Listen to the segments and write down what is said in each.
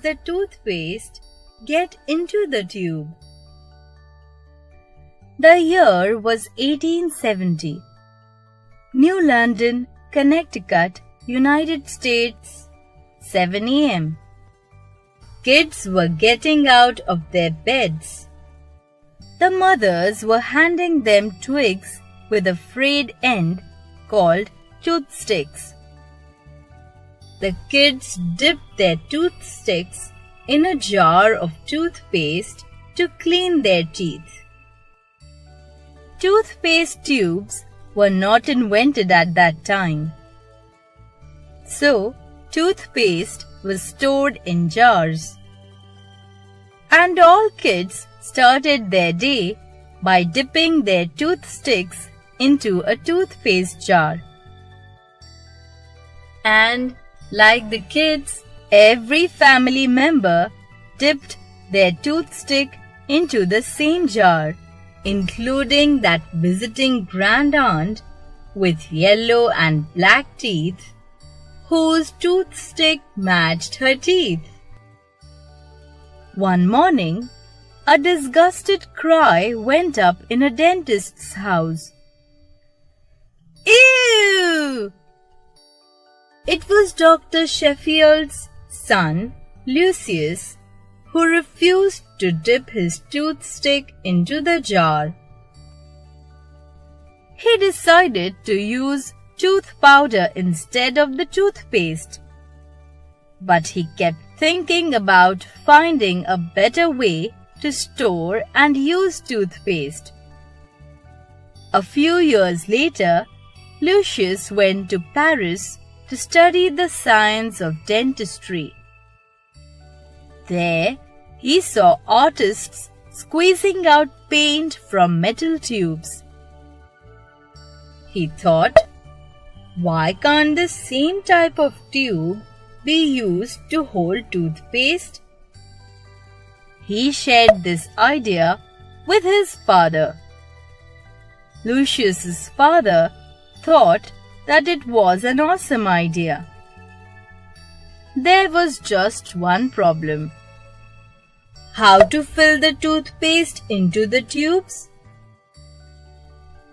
the toothpaste get into the tube? The year was 1870. New London, Connecticut, United States, 7 a.m. Kids were getting out of their beds. The mothers were handing them twigs with a frayed end called toothsticks. The kids dipped their toothsticks in a jar of toothpaste to clean their teeth. Toothpaste tubes were not invented at that time. So, toothpaste was stored in jars. And all kids started their day by dipping their toothsticks into a toothpaste jar. And like the kids, every family member dipped their toothstick into the same jar, including that visiting grand aunt with yellow and black teeth, whose toothstick matched her teeth. One morning, a disgusted cry went up in a dentist's house. Ew! It was Dr. Sheffield's son, Lucius, who refused to dip his toothstick into the jar. He decided to use tooth powder instead of the toothpaste. But he kept thinking about finding a better way to store and use toothpaste. A few years later, Lucius went to Paris to study the science of dentistry. There, he saw artists squeezing out paint from metal tubes. He thought, why can't the same type of tube be used to hold toothpaste? He shared this idea with his father. Lucius's father thought that it was an awesome idea. There was just one problem. How to fill the toothpaste into the tubes?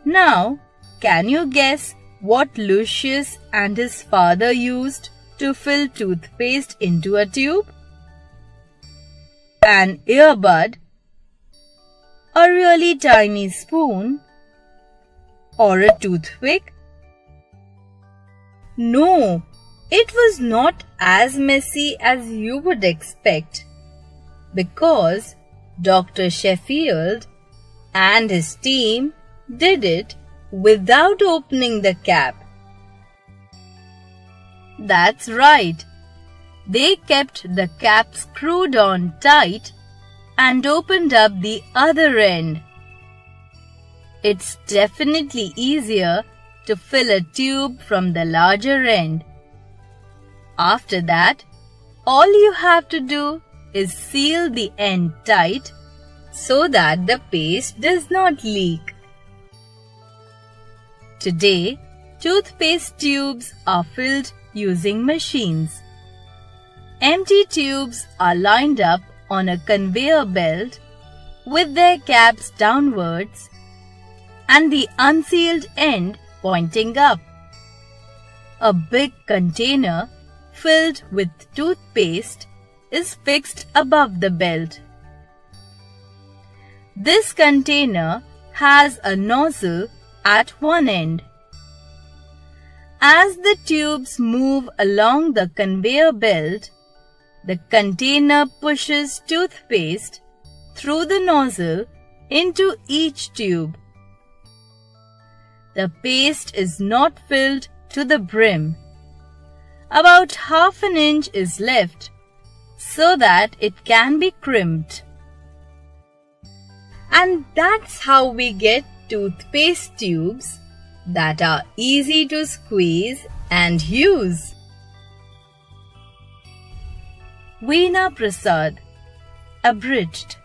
Now, can you guess what Lucius and his father used to fill toothpaste into a tube? An earbud, a really tiny spoon, or a toothpick? No, it was not as messy as you would expect, because Dr. Sheffield and his team did it without opening the cap. That's right. They kept the cap screwed on tight and opened up the other end. It's definitely easier to fill a tube from the larger end. After that, all you have to do is seal the end tight so that the paste does not leak. Today, toothpaste tubes are filled using machines. Empty tubes are lined up on a conveyor belt with their caps downwards and the unsealed end pointing up. A big container filled with toothpaste is fixed above the belt. This container has a nozzle at one end. As the tubes move along the conveyor belt, the container pushes toothpaste through the nozzle into each tube. The paste is not filled to the brim. About half an inch is left so that it can be crimped. And that's how we get toothpaste tubes that are easy to squeeze and use. Veena Prasad, abridged.